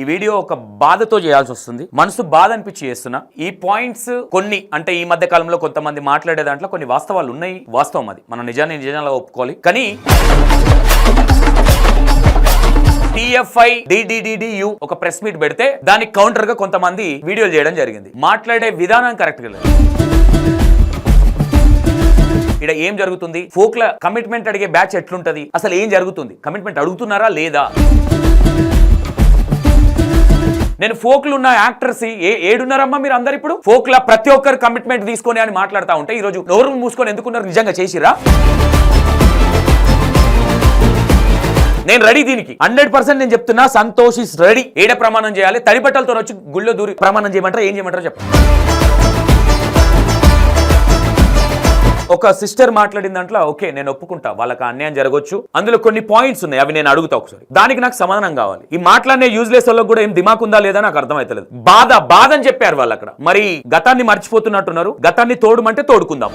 ఈ వీడియో ఒక బాధతో చేయాల్సి వస్తుంది. మనసు బాధ అనిపించి చేస్తున్నా. ఈ పాయింట్స్ కొన్ని అంటే ఈ మధ్య కాలంలో కొంతమంది మాట్లాడే దాంట్లో కొన్ని వాస్తవాలు ఉన్నాయి. వాస్తవం అది మనం నిజంగా ఒప్పుకోవాలి. కానీ TFI DDDDU ఒక ప్రెస్ మీట్ పెడితే దానికి కౌంటర్ గా కొంతమంది వీడియోలు చేయడం జరిగింది. మాట్లాడే విధానం కరెక్ట్ గా లేదు. ఇక్కడ ఏం జరుగుతుంది? ఫోక్ల కమిట్మెంట్ అడిగే బ్యాచ్ ఎట్లుంటది? అసలు ఏం జరుగుతుంది? కమిట్మెంట్ అడుగుతున్నారా లేదా? నేను ఫోక్లు ఉన్న యాక్టర్స్ ఏడున్నారమ్మా మీరు అందరు? ఇప్పుడు ఫోక్ల ప్రతి ఒక్కరు కమిట్మెంట్ తీసుకొని అని మాట్లాడుతూ ఉంటే ఈ రోజు నోరు మూసుకొని ఎందుకున్నారు? నిజంగా చేసిరా? నేను రెడీ దీనికి 100% నేను చెప్తున్నా. Santosh is ready. ఏడ ప్రమాణం చేయాలి? తడిబట్టలతో వచ్చి గుళ్ళో దూరి ప్రమాణం చేయమంటారా? ఏం చేయమంటారో చెప్పండి. ఒక సిస్టర్ మాట్లాడిన దాంట్లో ఓకే నేను ఒప్పుకుంటా, వాళ్ళకి అన్యాయం జరగవచ్చు, అందులో కొన్ని పాయింట్స్ ఉన్నాయి, అవి నేను అడుగుతా ఒకసారి, దానికి నాకు సమాధానం కావాలి. ఈ మాట్లాడిన యూజ్లెస్ వాళ్ళకి కూడా ఏం దిమాక్ ఉందా లేదా నాకు అర్థమైతలేదు. బాధ అని చెప్పారు వాళ్ళు అక్కడ. మరి గతాన్ని మర్చిపోతున్నట్టున్నారు. గతాన్ని తోడుమంటే తోడుకుందాం.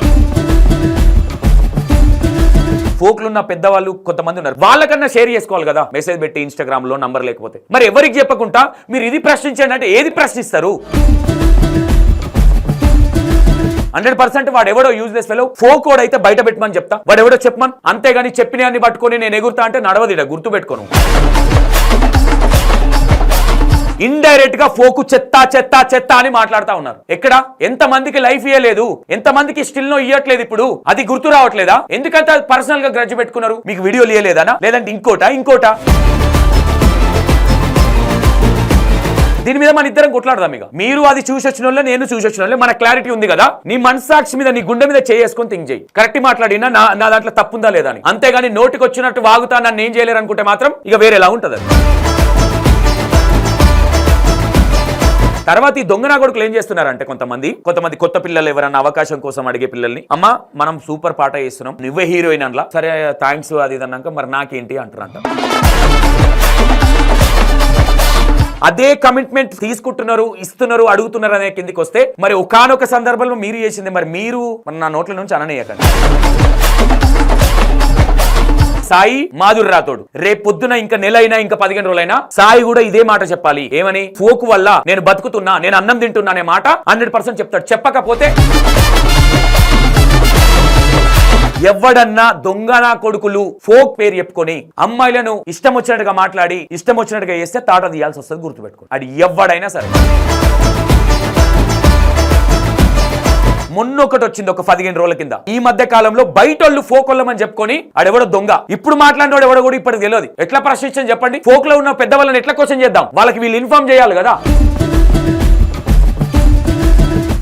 ఫోక్లున్న పెద్దవాళ్ళు కొంతమంది ఉన్నారు, వాళ్ళకన్నా షేర్ చేసుకోవాలి కదా, మెసేజ్ పెట్టి ఇన్స్టాగ్రామ్ లో నంబర్ లేకపోతే. మరి ఎవరికి చెప్పకుండా మీరు ఇది ప్రశ్నించండి అంటే ఏది ప్రశ్నిస్తారు? 100% వాడు ఎవడో యూజ్లెస్ ఫెలో. ఫోక్ కోడ్ అయితే బయట పెట్టమని చెప్తా, వాడు ఎవడో చెప్పమని. అంతేగాని చెప్పిన అన్ని పట్టుకొని నేను ఎగురుతా అంటే నడవదిడ, గుర్తు పెట్టుకోను. ఇండైరెక్ట్ గా ఫోకు చెత్త అని మాట్లాడుతా ఉన్నారు. ఎక్కడ ఎంతమందికి లైఫ్ ఇయ్యలేదు, ఎంతమందికి స్టిల్ నో ఇయ్యట్లేదు. ఇప్పుడు అది గుర్తు రావట్లేదా? ఎందుకంటే పర్సనల్ గా గ్రడ్జ్ పెట్టుకున్నారు. మీకు వీడియోలు ఇయ్యలేదనా? లేదంటే ఇంకోటా? దీని మీద మన ఇద్దరం కొట్లాడదాం. ఇక మీరు అది చూసొచ్చిన వాళ్ళే, నేను చూసొచ్చిన వాళ్ళే, మన క్లారిటీ ఉంది కదా. నీ మనసాక్షి మీద నీ గుండె మీద చేసుకొని థింక్ చేయి. కరెక్ట్ మాట్లాడినా నా దాంట్లో తప్పుందా లేదా అని. అంతేగాని నోటికి వచ్చినట్టు వాగుతా నన్ను ఏం చేయలేరు అనుకుంటే మాత్రం ఇక వేరేలా ఉంటుంది అది. తర్వాత ఈ దొంగనా కొడుకులు ఏం చేస్తున్నారంటే కొంతమంది కొత్త పిల్లలు ఎవరన్నా అవకాశం కోసం అడిగే పిల్లల్ని, అమ్మా మనం సూపర్ పాట చేస్తున్నాం, నువ్వే హీరోయిన్ అనలా, సరే థ్యాంక్స్ అది అన్నాక మరి నాకేంటి అంటారంట. అదే కమిట్మెంట్ తీసుకుంటున్నారు, ఇస్తున్నారు, అడుగుతున్నారు అనే కిందికి వస్తే మరి ఒకానొక సందర్భంలో మీరు చేసింది మరి మీరు నా నోట్ల నుంచి అననీయకండి. సాయి మాధురి రాథోడ్ రేపు పొద్దున ఇంకా నెల అయినా ఇంకా 15 రోజులైనా సాయి కూడా ఇదే మాట చెప్పాలి. ఏమని? ఫోక్ వల్ల నేను బతుకుతున్నా, నేను అన్నం తింటున్నా అనే మాట 100% చెప్తాడు. చెప్పకపోతే ఎవడన్నా దొంగనా కొడుకులు ఫోక్ పేరు చెప్పుకొని అమ్మాయిలను ఇష్టం వచ్చినట్టుగా మాట్లాడి ఇష్టం వచ్చినట్టుగా చేస్తే తాట తీయాల్సి వస్తుంది. గుర్తుపెట్టుకో, అది ఎవడైనా సరే. మొన్నొకటి వచ్చింది ఒక 15 రోజుల కింద. ఈ మధ్య కాలంలో బయట వాళ్ళు ఫోక్ వాళ్ళమని చెప్పుకొని ఆడెవడో దొంగ. ఇప్పుడు మాట్లాడినోడు ఎవడో కూడా ఇప్పటికి తెలియదు. ఎట్లా ప్రశ్నించని చెప్పండి? ఫోక్ లో ఉన్న పెద్దవాళ్ళని ఎట్లా క్వశ్చన్ చేద్దాం? వాళ్ళకి వీళ్ళు ఇన్ఫార్మ్ చేయాలి కదా.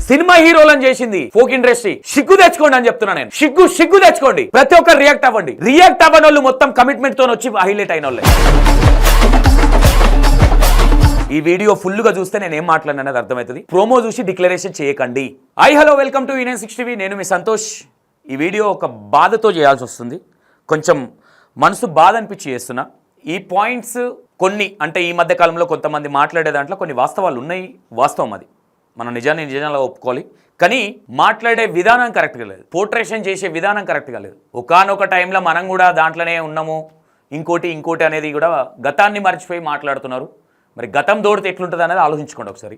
సినిమా హీరోలను చేసింది ఫోక్ ఇండస్ట్రీ. సిగ్గు తెచ్చుకోండి అని చెప్తున్నా నేను. సిగ్గు తెచ్చుకోండి. ప్రతి ఒక్కరు రియాక్ట్ అవ్వండి. రియాక్ట్ అవ్వని వాళ్ళు మొత్తం కమిట్మెంట్ తో వచ్చి హైలైట్ అయిన వాళ్ళే. ఈ వీడియో ఫుల్ గా చూస్తే నేను ఏం మాట్లాడినది అర్థమవుతుంది. ప్రోమో చూసి డిక్లరేషన్ చేయకండి. Hello welcome to E9 TV. నేను మీ సంతోష్. ఈ వీడియో ఒక బాధతో చేయాల్సి వస్తుంది. కొంచెం మనసు బాధ అనిపించి చేస్తున్నా. ఈ పాయింట్స్ కొన్ని అంటే ఈ మధ్య కాలంలో కొంతమంది మాట్లాడే దాంట్లో కొన్ని వాస్తవాలు ఉన్నాయి. వాస్తవం అది మనం నిజంగా ఒప్పుకోవాలి. కానీ మాట్లాడే విధానం కరెక్ట్గా లేదు. పోర్ట్రేషన్ చేసే విధానం కరెక్ట్గా లేదు. ఒకానొక టైంలో మనం కూడా దాంట్లోనే ఉన్నాము. ఇంకోటి అనేది కూడా గతాన్ని మర్చిపోయి మాట్లాడుతున్నారు. మరి గతం దోడితే ఎట్లుంటుంది అనేది ఆలోచించుకోండి ఒకసారి.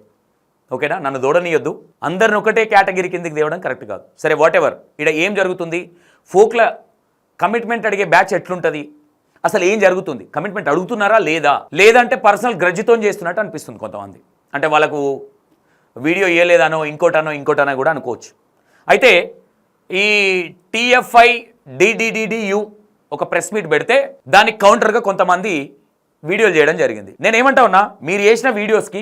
ఓకేనా? నన్ను దోడనీయొద్దు. అందరిని ఒకటే కేటగిరీ కిందకి తేవడం కరెక్ట్ కాదు. సరే వాట్ ఎవర్. ఇక్కడ ఏం జరుగుతుంది? ఫోక్ల కమిట్మెంట్ అడిగే బ్యాచ్ ఎట్లుంటుంది? అసలు ఏం జరుగుతుంది? కమిట్మెంట్ అడుగుతున్నారా లేదా? లేదంటే పర్సనల్ గ్రడ్జితో చేస్తున్నట్టు అనిపిస్తుంది కొంతమంది. అంటే వాళ్ళకు వీడియో ఇవ్వలేదనో ఇంకోటనో కూడా అనుకోవచ్చు. అయితే ఈ TFI DDDDU ఒక ప్రెస్ మీట్ పెడితే దానికి కౌంటర్గా కొంతమంది వీడియోలు చేయడం జరిగింది. నేనేమంటా ఉన్నా, మీరు చేసిన వీడియోస్కి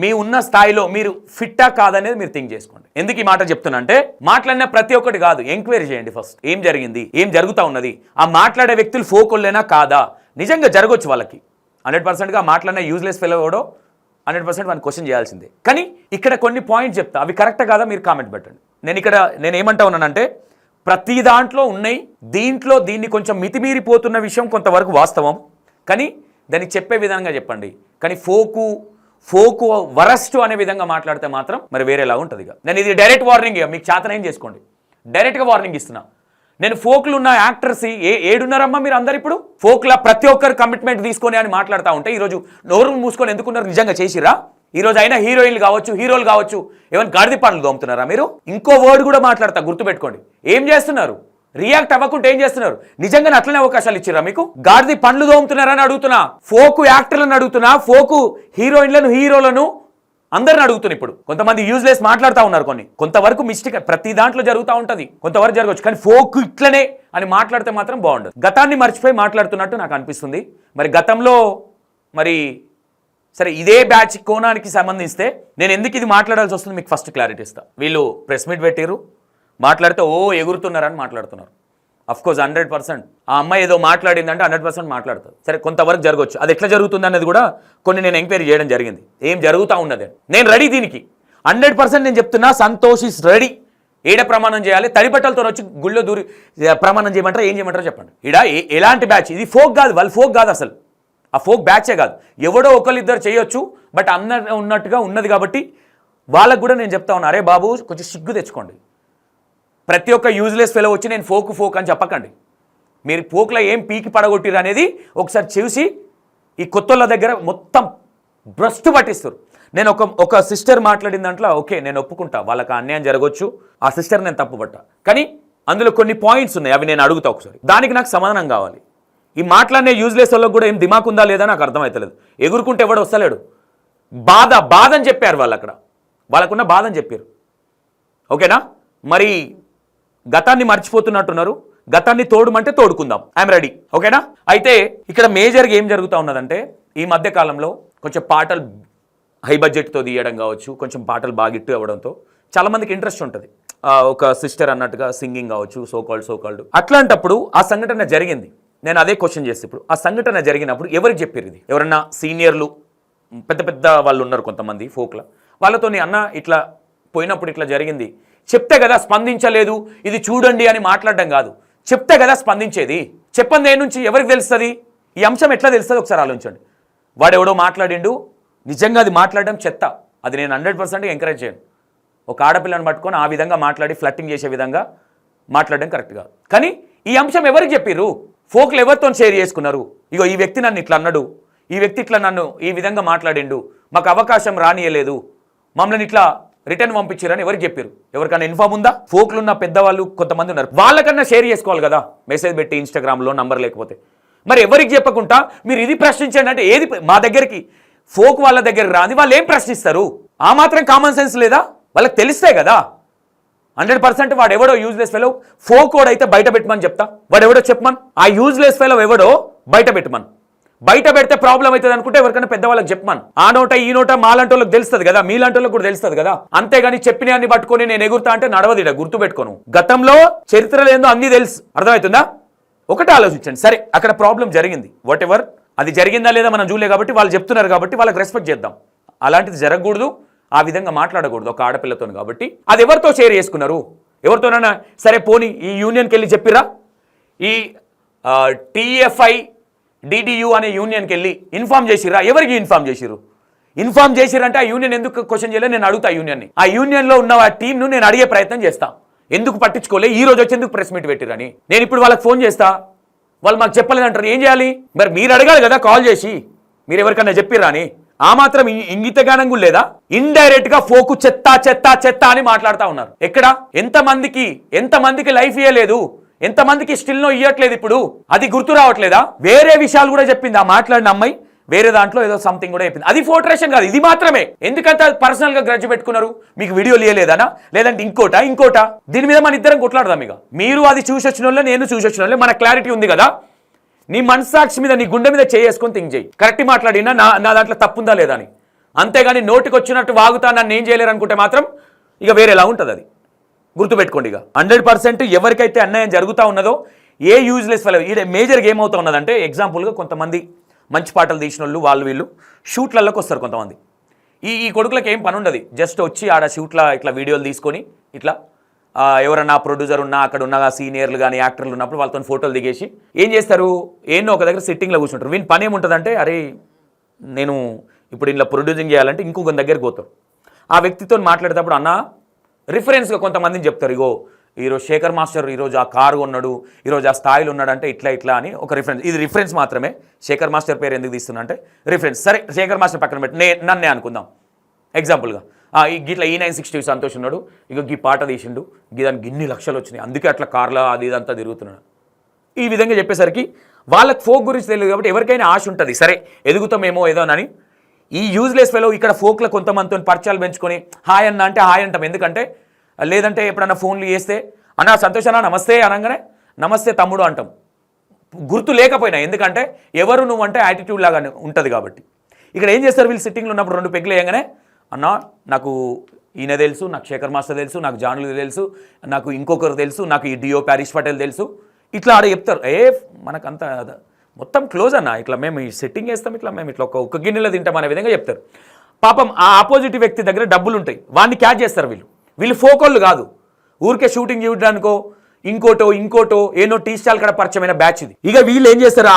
మీ ఉన్న స్థాయిలో మీరు ఫిట్టా కాదనేది మీరు థింక్ చేసుకోండి. ఎందుకు ఈ మాట చెప్తున్నా అంటే, మాట్లాడిన ప్రతి ఒక్కటి కాదు, ఎంక్వైరీ చేయండి ఫస్ట్. ఏం జరిగింది, ఏం జరుగుతూ ఉన్నది, ఆ మాట్లాడే వ్యక్తులు ఫోకోళ్ళేనా కాదా? నిజంగా జరగవచ్చు వాళ్ళకి. 100%గా మాట్లాడిన యూజ్లెస్ ఫెలో ఎవడో 100% వాడిని క్వశ్చన్ చేయాల్సిందే. కానీ ఇక్కడ కొన్ని పాయింట్స్ చెప్తా, అవి కరెక్టా కాదా మీరు కామెంట్ పెట్టండి. నేను ఏమంటా ఉన్నానంటే, ప్రతి దాంట్లో ఉన్నాయి, దీన్ని కొంచెం మితిమీరిపోతున్న విషయం కొంతవరకు వాస్తవం. కానీ దాన్ని చెప్పే విధంగా చెప్పండి. కానీ ఫోకు వరస్ట్ అనే విధంగా మాట్లాడితే మాత్రం మరి వేరేలా ఉంటుంది. ఇక నేను ఇది డైరెక్ట్ వార్నింగ్. ఇక మీకు చేతన ఏం చేసుకోండి. డైరెక్ట్గా వార్నింగ్ ఇస్తున్నా. నేను ఫోక్లు ఉన్న యాక్టర్స్ ఏడున్నారమ్మా మీరు అందరు ఇప్పుడు? ఫోక్లా ప్రతి ఒక్కరు కమిట్మెంట్ తీసుకొని అని మాట్లాడుతూ ఉంటే ఈరోజు నోరు మూసుకొని ఎందుకున్నారు? నిజంగా చేసిరా? ఈరోజు అయినా హీరోయిన్లు కావచ్చు, హీరోలు కావచ్చు, ఏమైనా గాడిద పనులు దోముతున్నారా మీరు? ఇంకో వర్డ్ కూడా మాట్లాడతా, గుర్తుపెట్టుకోండి. ఏం చేస్తున్నారు? రియాక్ట్ అవ్వకుంటే ఏం చేస్తున్నారు? నిజంగానే అట్లనే అవకాశాలు ఇచ్చిరా మీకు? గాడిది పండ్లు దోముతున్నారని అడుగుతున్నా, ఫోకు యాక్టర్లను అడుగుతున్నా, ఫోకు హీరోయిన్లను హీరోలను అందరిని అడుగుతున్నా. ఇప్పుడు కొంతమంది యూజ్లెస్ మాట్లాడుతూ ఉన్నారు, కొంతవరకు మిస్టేక్ ప్రతి దాంట్లో జరుగుతూ ఉంటుంది, కొంతవరకు జరగవచ్చు. కానీ ఫోక్ ఇట్లనే అని మాట్లాడితే మాత్రం బాగుండదు. గతాన్ని మర్చిపోయి మాట్లాడుతున్నట్టు నాకు అనిపిస్తుంది. మరి గతంలో మరి సరే ఇదే బ్యాచ్ కోణానికి సంబంధిస్తే నేను ఎందుకు ఇది మాట్లాడాల్సి వస్తుంది మీకు ఫస్ట్ క్లారిటీ ఇస్తా. వీళ్ళు ప్రెస్ మీట్ పెట్టారు, మాట్లాడితే ఎగురుతున్నారని మాట్లాడుతున్నారు. అఫ్కోర్స్ 100% ఆ అమ్మాయి ఏదో మాట్లాడిందంటే 100% మాట్లాడుతుంది. సరే కొంతవరకు జరగవచ్చు. అది ఎట్లా జరుగుతుంది అన్నది కూడా కొన్ని నేను ఎంక్వైరీ చేయడం జరిగింది. ఏం జరుగుతూ ఉన్నది నేను రెడీ దీనికి 100% నేను చెప్తున్నా. Santosh is ready. ఏడ ప్రమాణం చేయాలి? తడిబట్టలతో వచ్చి గుళ్ళో దూరి ప్రమాణం చేయమంటారా? ఏం చేయమంటారో చెప్పండి. ఈడ ఎలాంటి బ్యాచ్ ఇది? ఫోక్ కాదు, వాళ్ళు ఫోక్ కాదు, అసలు ఆ ఫోక్ బ్యాచే కాదు. ఎవడో ఒకరిద్దరు చేయొచ్చు, బట్ ఉన్నట్టుగా ఉన్నది కాబట్టి వాళ్ళకు కూడా నేను చెప్తా ఉన్నా, అరే బాబు కొంచెం సిగ్గు తెచ్చుకోండి. ప్రతి ఒక్క యూజ్లెస్ ఫెలో వచ్చి నేను ఫోక్ అని చెప్పకండి. మీరు ఫోక్లో ఏం పీకి పడగొట్టిరు అనేది ఒకసారి చూసి ఈ కొత్తోళ్ళ దగ్గర మొత్తం భ్రష్టు పట్టిస్తారు. నేను ఒక సిస్టర్ మాట్లాడిన దాంట్లో ఓకే నేను ఒప్పుకుంటా, వాళ్ళకి అన్యాయం జరగవచ్చు, ఆ సిస్టర్ నేను తప్పుపట్టా. కానీ అందులో కొన్ని పాయింట్స్ ఉన్నాయి, అవి నేను అడుగుతా ఒకసారి, దానికి నాకు సమాధానం కావాలి. ఈ మాట్లాడినే యూజ్లెస్ వాళ్ళకి కూడా ఏం దిమాక్ ఉందా లేదా నాకు అర్థమవుతలేదు. ఎగురుకుంటే ఎవడు వస్తలేడు. బాధ అని చెప్పారు వాళ్ళు, అక్కడ వాళ్ళకున్న బాధ అని చెప్పారు. ఓకేనా? మరి గతాన్ని మర్చిపోతున్నట్టున్నారు. గతాన్ని తోడుమంటే తోడుకుందాం, ఐఎమ్ రెడీ. ఓకేనా? అయితే ఇక్కడ మేజర్గా ఏం జరుగుతూ ఉన్నదంటే ఈ మధ్య కాలంలో కొంచెం పాటలు హై బడ్జెట్తో తీయడం కావచ్చు, కొంచెం పాటలు బాగా హిట్ అవ్వడంతో చాలామందికి ఇంట్రెస్ట్ ఉంటుంది. ఒక సిస్టర్ అన్నట్టుగా సింగింగ్ కావచ్చు, సోకాల్డ్ అట్లాంటప్పుడు ఆ సంఘటన జరిగింది. నేను అదే క్వశ్చన్ చేస్తే ఇప్పుడు ఆ సంఘటన జరిగినప్పుడు ఎవరికి చెప్పారు? ఇది ఎవరన్నా సీనియర్లు పెద్ద వాళ్ళు ఉన్నారు కొంతమంది ఫోక్లో, వాళ్ళతో అన్న ఇట్లా పోయినప్పుడు ఇట్లా జరిగింది చెప్తే కదా స్పందించలేదు, ఇది చూడండి అని మాట్లాడడం కాదు, చెప్తే కదా స్పందించేది. చెప్పండి ఏ నుంచి ఎవరికి తెలుస్తుంది? ఈ అంశం ఎట్లా తెలుస్తుంది ఒకసారి ఆలోచించండి. వాడెవడో మాట్లాడిండు, నిజంగా అది మాట్లాడడం చెత్త, అది నేను 100% ఎంకరేజ్ చేయను. ఒక ఆడపిల్లని పట్టుకొని ఆ విధంగా మాట్లాడి ఫ్లట్టింగ్ చేసే విధంగా మాట్లాడడం కరెక్ట్ కాదు. కానీ ఈ అంశం ఎవరికి చెప్పిర్రు? ఫోక్లు ఎవరితో షేర్ చేసుకున్నారు? ఇగో ఈ వ్యక్తి నన్ను ఇట్లా అన్నాడు, ఈ వ్యక్తి ఇట్లా నన్ను ఈ విధంగా మాట్లాడిండు, మాకు అవకాశం రానియలేదు, మమ్మల్ని ఇట్లా రిటర్న్ పంపించారని ఎవరికి చెప్పారు? ఎవరికైనా ఇన్ఫార్మ్ ఉందా? ఫోక్లు ఉన్న పెద్దవాళ్ళు కొంతమంది ఉన్నారు, వాళ్ళకన్నా షేర్ చేసుకోవాలి కదా, మెసేజ్ పెట్టి ఇన్స్టాగ్రామ్లో నంబర్ లేకపోతే. మరి ఎవరికి చెప్పకుండా మీరు ఇది ప్రశ్నించండి అంటే ఏది? మా దగ్గరికి ఫోక్ వాళ్ళ దగ్గరికి రాని వాళ్ళు ఏం ప్రశ్నిస్తారు? ఆ మాత్రం కామన్ సెన్స్ లేదా? వాళ్ళకి తెలిస్తే కదా. 100% వాడు ఎవడో యూజ్లెస్ ఫెలో ఫోక్ వాడు అయితే బయట పెట్టమని చెప్తా. వాడు ఎవడో చెప్పమని, ఆ యూజ్లెస్ ఫెలో ఎవడో బయట పెట్టమని. బయట పెడితే ప్రాబ్లం అవుతుంది అనుకుంటే ఎవరికైనా పెద్దవాళ్ళకి చెప్పమని. ఆ నోట ఈ నోట మాలాంటి వాళ్ళకి తెలుస్తుంది కదా, మీలాంటి వాళ్ళకి కూడా తెలుస్తుంది కదా. అంతేగాని చెప్పిన అన్ని పట్టుకొని నేను ఎగురుతా అంటే నడవదిడ, గుర్తు పెట్టుకోను. గతంలో చరిత్రలో ఏందో అన్ని తెలుసు, అర్థమవుతుందా? ఒకటి ఆలోచించండి. సరే అక్కడ ప్రాబ్లం జరిగింది, వాట్ ఎవర్, అది జరిగిందా లేదా మనం చూడలే కాబట్టి వాళ్ళు చెప్తున్నారు కాబట్టి వాళ్ళకి రెస్పెక్ట్ చేద్దాం. అలాంటిది జరగకూడదు, ఆ విధంగా మాట్లాడకూడదు ఒక ఆడపిల్లతో. కాబట్టి అది ఎవరితో షేర్ చేసుకున్నారు? ఎవరితోనైనా సరే పోనీ ఈ యూనియన్కి వెళ్ళి చెప్పిరా? ఈ TFI DDU అనే యూనియన్కి వెళ్ళి ఇన్ఫార్మ్ చేసిరా? ఎవరికి ఇన్ఫార్మ్ చేసిరు? ఇన్ఫార్మ్ చేసిరంటే ఆ యూనియన్ ఎందుకు క్వశ్చన్ చేయలేదు? నేను అడుగుతా యూనియన్ని. ఆ యూనియన్లో ఉన్న ఆ టీంను నేను అడిగే ప్రయత్నం చేస్తా, ఎందుకు పట్టించుకోలే, ఈ రోజు వచ్చి ఎందుకు ప్రెస్ మీట్ పెట్టిరని. నేను ఇప్పుడు వాళ్ళకి ఫోన్ చేస్తా, వాళ్ళు మాకు చెప్పలేదంటారు, ఏం చేయాలి? మరి మీరు అడగాలి కదా కాల్ చేసి, మీరు ఎవరికన్నా చెప్పిరా అని. ఆ మాత్రం ఇంగితగానం కూడా లేదా? ఇండైరెక్ట్ గా ఫోకు చెత్త అని మాట్లాడుతూ ఉన్నారు. ఎక్కడ ఎంతమందికి లైఫ్ ఇయ్యలేదు, ఎంతమందికి స్టిల్ నో ఇయ్యట్లేదు. ఇప్పుడు అది గుర్తు రావట్లేదా? వేరే విషయాలు కూడా చెప్పింది ఆ మాట్లాడిన అమ్మాయి, వేరే దాంట్లో ఏదో సంథింగ్ కూడా చెప్పింది. అది ఫోటరేషన్ కాదు, ఇది మాత్రమే. ఎందుకంటే పర్సనల్ గా గ్రడ్జ్ పెట్టుకున్నారు? మీకు వీడియోలు ఇయ్యలేదనా, లేదంటే ఇంకోటా? దీని మీద మన ఇద్దరం కొట్లాడదాం. ఇక మీరు అది చూసి వచ్చిన వాళ్ళే, నేను చూసి వచ్చిన వాళ్ళే, మన క్లారిటీ ఉంది కదా. నీ మనసాక్షి మీద, నీ గుండె మీద చేసుకొని థింక్ చేయి, కరెక్ట్ మాట్లాడినా నా దాంట్లో తప్పుందా లేదా అని. అంతేగాని నోటికి వచ్చినట్టు వాగుతా నన్ను ఏం చేయలేరు అనుకుంటే మాత్రం ఇక వేరేలా ఉంటుంది. అది గుర్తుపెట్టుకోండి. ఇక 100% ఎవరికైతే అన్యాయం జరుగుతూ ఉన్నదో, ఏ యూజ్లెస్ ఫెలో ఈ మేజర్గా ఏమవుతా ఉన్నదంటే, ఎగ్జాంపుల్గా కొంతమంది మంచి పాటలు తీసిన వాళ్ళు వీళ్ళు షూట్లలోకి వస్తారు. కొంతమంది ఈ కొడుకులకు ఏం పని ఉండదు, జస్ట్ వచ్చి ఆడ షూట్లో ఇట్లా వీడియోలు తీసుకొని ఇట్లా ఎవరన్నా ప్రొడ్యూసర్ ఉన్నా, అక్కడ ఉన్న సీనియర్లు కానీ యాక్టర్లు ఉన్నప్పుడు వాళ్ళతో ఫోటోలు దిగేసి ఏం చేస్తారు, ఏన్నో ఒక దగ్గర సిట్టింగ్లో కూర్చుంటారు. వీని పని ఏముంటుందంటే, అరే నేను ఇప్పుడు ఇలా ప్రొడ్యూసింగ్ చేయాలంటే ఇంకొక దగ్గరికి పోతారు. ఆ వ్యక్తితో మాట్లాడేటప్పుడు అన్న రిఫరెన్స్గా కొంతమందిని చెప్తారు, ఇగో ఈరోజు శేఖర్ మాస్టర్ ఈరోజు ఆ కారు ఉన్నాడు, ఈరోజు ఆ స్థాయిలో ఉన్నాడు అంటే ఇట్లా అని ఒక రిఫరెన్స్. ఇది రిఫరెన్స్ మాత్రమే. శేఖర్ మాస్టర్ పేరు ఎందుకు తీస్తున్నా అంటే రిఫరెన్స్. సరే శేఖర్ మాస్టర్ పక్కన పెట్టి నన్నే అనుకుందాం ఎగ్జాంపుల్గా. ఇట్లా E960 సంతోష్ ఉన్నాడు, ఇక ఈ పాట తీసిండు, దానికి ఇన్ని లక్షలు వచ్చినాయి, అందుకే అట్లా కార్లో అది ఇదంతా తిరుగుతున్నాడు. ఈ విధంగా చెప్పేసరికి వాళ్ళకి ఫోక్ గురించి తెలియదు కాబట్టి ఎవరికైనా ఆశ ఉంటుంది, సరే ఎదుగుతామేమో ఏదోనని. ఈ యూజ్లెస్ ఫెలో ఇక్కడ ఫోక్లో కొంతమందితో పరిచయాలు పెంచుకొని హాయ్ అన్న అంటే హాయ్ అంటాం. ఎందుకంటే లేదంటే ఎప్పుడన్నా ఫోన్లు చేస్తే అన్న సంతోష్ అన్న నమస్తే అనగానే నమస్తే తమ్ముడు అంటాం, గుర్తు లేకపోయినా. ఎందుకంటే ఎవరు నువ్వు అంటే యాటిట్యూడ్ లాగా ఉంటుంది కాబట్టి. ఇక్కడ ఏం చేస్తారు వీళ్ళు సిట్టింగ్లో ఉన్నప్పుడు 2 పెగ్గులు వేయగానే అన్న నాకు ఈయన తెలుసు, నాకు శేఖర్ మాస్టర్ తెలుసు, నాకు జాన్లు తెలుసు, నాకు ఇంకొకరు తెలుసు, నాకు ఈ డిఓ ప్యారిష్ పటేల్ తెలుసు, ఇట్లా ఆడ చెప్తారు. మనకంతా మొత్తం క్లోజ్ అన్న, ఇట్లా మేము ఈ సెట్టింగ్ వేస్తాం, ఇట్లా మేము ఇట్లా ఒక్క గిన్నెలో తింటాం అనే విధంగా చెప్తారు. పాపం ఆ ఆపోజిట్ వ్యక్తి దగ్గర డబ్బులు ఉంటాయి, వాడిని క్యాచ్ చేస్తారు వీళ్ళు ఫోకోళ్ళు కాదు. ఊరికే షూటింగ్ చేయడానికో ఇంకోటో ఏనో టీ స్టాల్ కూడా పరిచయమైన బ్యాచ్ ఇది. ఇక వీళ్ళు ఏం చేస్తారు,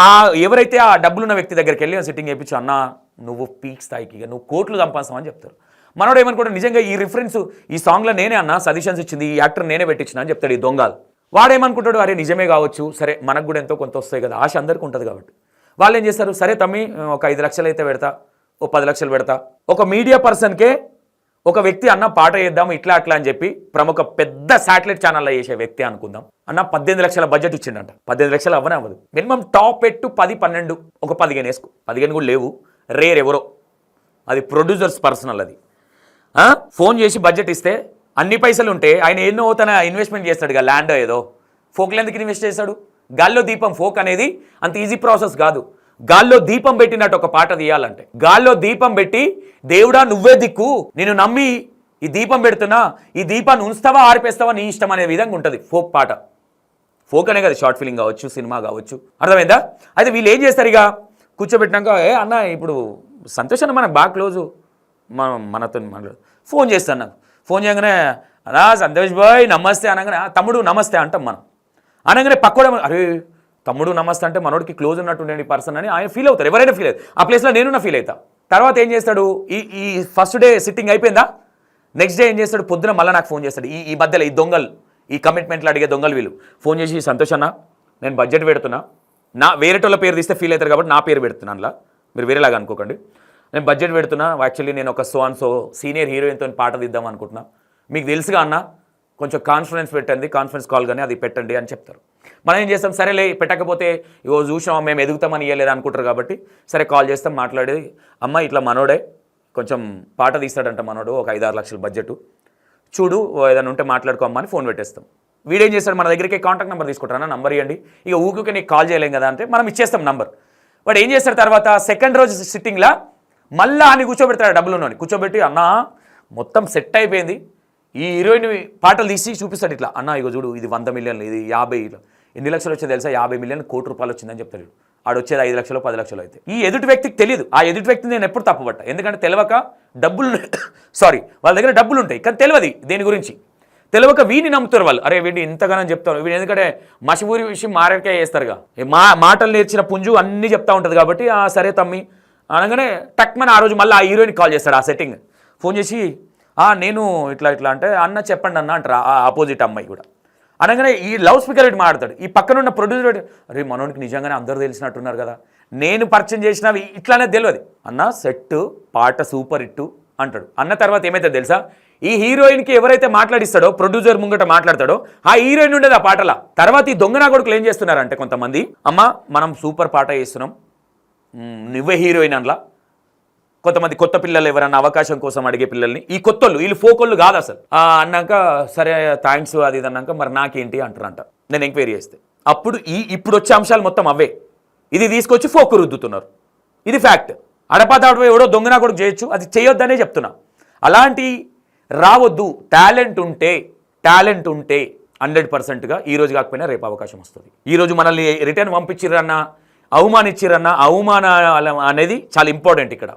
ఎవరైతే ఆ డబ్బులున్న వ్యక్తి దగ్గరికి వెళ్ళి సెట్టింగ్ చేయించు, అన్న నువ్వు పీక్ స్థాయికి ఇక నువ్వు కోట్లు సంపాదిస్తామని చెప్తారు. మనోడు ఏమనుకుంటా, నిజంగా ఈ రిఫరెన్స్ ఈ సాంగ్లో నేనే అన్న సజెషన్స్ ఇచ్చింది, ఈ యాక్టర్ నేనే పెట్టించిన అని చెప్తాడు ఈ దొంగలు. వాడేమనుకుంటాడు, అరే నిజమే కావచ్చు, సరే మనకు కూడా ఎంతో కొంత వస్తాయి కదా, ఆశ అందరికీ ఉంటుంది కాబట్టి. వాళ్ళు ఏం చేస్తారు, సరే తమ్మి ఒక 5 లక్షలు అయితే పెడతా, ఓ 10 లక్షలు పెడతా. ఒక మీడియా పర్సన్కే ఒక వ్యక్తి అన్న పాట చేద్దాము ఇట్లా అట్లా అని చెప్పి ప్రముఖ పెద్ద శాటిలైట్ ఛానల్లో చేసే వ్యక్తి అనుకుందాం, అన్న 18 లక్షల బడ్జెట్ ఇచ్చిండంట. 18 లక్షలు అవ్వనే అవ్వదు. మినిమం టాప్ పెట్టు 10-12, ఒక 15 వేసుకో. 15 కూడా లేవు, రేర్ ఎవరో, అది ప్రొడ్యూసర్స్ పర్సనల్. అది ఫోన్ చేసి బడ్జెట్ ఇస్తే అన్ని పైసలు ఉంటే ఆయన ఎన్నో తన ఇన్వెస్ట్మెంట్ చేస్తాడు కదా, ల్యాండ్ ఏదో. ఫోక్లు ఎందుకు ఇన్వెస్ట్ చేస్తాడు? గాల్లో దీపం, ఫోక్ అనేది అంత ఈజీ ప్రాసెస్ కాదు. గాల్లో దీపం పెట్టినట్టు ఒక పాట తీయాలంటే, గాల్లో దీపం పెట్టి దేవుడా నువ్వే దిక్కు, నేను నమ్మి ఈ దీపం పెడుతున్నా, ఈ దీపాన్ని ఉంచుతావా ఆర్పేస్తావా నీ ఇష్టం అనే విధంగా ఉంటుంది ఫోక్ పాట. ఫోక్ అనే కదా, షార్ట్ ఫిల్మ్ కావచ్చు, సినిమా కావచ్చు, అర్థమైందా? అయితే వీళ్ళు ఏం చేస్తారు, ఇక కూర్చోబెట్టినాక అన్న ఇప్పుడు సంతోష్ అన్న మనకు బాగా క్లోజు, మనతో మాట్లాడు, ఫోన్ చేస్తాను. నాకు ఫోన్ చేయగానే అన్నా సంతోష్ బాయ్ నమస్తే అనగానే తమ్ముడు నమస్తే అంటాం మనం. అనగానే పక్కోడే అరే తమ్ముడు నమస్తే అంటే మనోడికి క్లోజ్ ఉన్నట్టు పర్సన్ అని ఆయన ఫీల్ అవుతారు, ఎవరైనా ఫీల్ అవుతారు. ఆ ప్లేస్లో నేను ఫీల్ అవుతా. తర్వాత ఏం చేస్తాడు, ఈ ఫస్ట్ డే సిట్టింగ్ అయిపోయిందా, నెక్స్ట్ డే ఏం చేస్తాడు, పొద్దున మళ్ళీ నాకు ఫోన్ చేస్తాడు. ఈ మధ్యలో ఈ దొంగలు, ఈ కమిట్మెంట్లు అడిగే దొంగలు వీళ్ళు ఫోన్ చేసి, సంతోష్ అన్న నేను బడ్జెట్ పెడుతున్నా, వేరేటోళ్ళ పేరు తీస్తే ఫీల్ అవుతారు కాబట్టి నా పేరు పెడుతున్నాను, అలా మీరు వేరేలాగా అనుకోకండి, నేను బడ్జెట్ పెడుతున్నా, యాక్చువల్లీ నేను ఒక సో సీనియర్ హీరోయిన్తో పాట తీద్దాం అనుకుంటున్నా, మీకు తెలుసుగా అన్న కొంచెం కాన్ఫరెన్స్ పెట్టండి, కాన్ఫరెన్స్ కాల్ కానీ అది పెట్టండి అని చెప్తారు. మనం ఏం చేస్తాం, సరేలే పెట్టకపోతే ఇగో చూసాం మేము ఎదుగుతామని ఇవ్వలేదు అనుకుంటారు కాబట్టి సరే కాల్ చేస్తాం, మాట్లాడేది అమ్మ ఇట్లా మనోడే కొంచెం పాట తీస్తాడంట మనోడు, ఒక 5-6 లక్షల బడ్జెట్, చూడు ఏదైనా ఉంటే మాట్లాడుకోమ్మా అని ఫోన్ పెట్టేస్తాం. వీడేం చేస్తాడు, మన దగ్గరికి కాంటాక్ట్ నెంబర్ తీసుకుంటారా, నంబర్ ఇవ్వండి, ఇక ఊరికే నీకు కాల్ చేయలేం కదా అంటే మనం ఇచ్చేస్తాం నంబర్. వాడు ఏం చేస్తాడు, తర్వాత సెకండ్ రోజు సిట్టింగ్లా మళ్ళీ అని కూర్చోబెడతాడు, డబ్బులు ఉన్నోని కూర్చోబెట్టి, అన్న మొత్తం సెట్ అయిపోయింది, ఈ హీరోయిన్ పాటలు తీసి చూపిస్తాడు, ఇట్లా అన్న ఇగో చూడు ఇది 100 మిలియన్లు, ఇది 50, ఇట్లా ఎన్ని లక్షలు వచ్చేది తెలుసా, 50 మిలియన్, ₹1 కోటి వచ్చిందని చెప్తాడు. ఆడు వచ్చేది 5 లక్షలు 10 లక్షలు అయితే ఈ ఎదుటి వ్యక్తికి తెలియదు. ఆ ఎదుటి వ్యక్తిని నేను ఎప్పుడు తప్పుపట్టా, ఎందుకంటే తెలియక డబ్బులు వాళ్ళ దగ్గర డబ్బులు ఉంటాయి కానీ తెలియదు దేని గురించి, తెలియక వీడిని నమ్ముతారు వాళ్ళు. అరే వీడిని ఇంతగానో చెప్తారు, వీడు ఎందుకంటే మసిపూరి విషయం మారేడుకాయ చేస్తారుగా, మాటలు నేర్చిన పుంజు అన్నీ చెప్తా ఉంటుంది కాబట్టి సరే తమ్మి అనగానే టక్మని ఆ రోజు మళ్ళీ ఆ హీరోయిన్కి కాల్ చేస్తాడు, ఆ సెట్టింగ్ ఫోన్ చేసి నేను ఇట్లా అంటే అన్న చెప్పండి అన్న అంటారు ఆ ఆపోజిట్ అమ్మాయి కూడా. అనగానే ఈ లౌడ్ స్పీకర్ పెట్టి మాట్లాడతాడు, ఈ పక్కనున్న ప్రొడ్యూసర్ అరే మనోడికి నిజంగానే అందరూ తెలిసినట్టున్నారు కదా, నేను పరిచయం చేసినవి ఇట్లానే తెలియదు అన్న, సెట్ పాట సూపర్ హిట్టు అంటాడు. అన్న తర్వాత ఏమైతే తెలుసా, ఈ హీరోయిన్కి ఎవరైతే మాట్లాడిస్తాడో ప్రొడ్యూసర్ ముంగట మాట్లాడతాడో ఆ హీరోయిన్ ఉండేది ఆ పాటల. తర్వాత ఈ దొంగనా కొడుకులు ఏం చేస్తున్నారంటే కొంతమంది, అమ్మ మనం సూపర్ పాట చేస్తున్నాం, నువ్వే హీరోయిన్ అనలా. కొంతమంది కొత్త పిల్లలు ఎవరన్నా అవకాశం కోసం అడిగే పిల్లల్ని, ఈ కొత్తోళ్ళు వీళ్ళు ఫోకోళ్ళు కాదు అసలు, అన్నాక సరే థ్యాంక్స్ అది ఇది అన్నాక మరి నాకేంటి అంటారంట. నేను ఎంక్వైరీ చేస్తే అప్పుడు ఇప్పుడు వచ్చే అంశాలు మొత్తం అవే, ఇది తీసుకొచ్చి ఫోకు రుద్దుతున్నారు, ఇది ఫ్యాక్ట్. అడపాతాడు ఎవడో దొంగనా కూడా చేయొచ్చు, అది చేయొద్దనే చెప్తున్నా. అలాంటి రావద్దు. టాలెంట్ ఉంటే 100%గా ఈ రోజు కాకపోయినా రేపు అవకాశం వస్తుంది. ఈరోజు మనల్ని రిటర్న్ పంపించిరన్నా అవమానించిరన్నా, అవమానం అనేది చాలా ఇంపార్టెంట్ ఇక్కడ.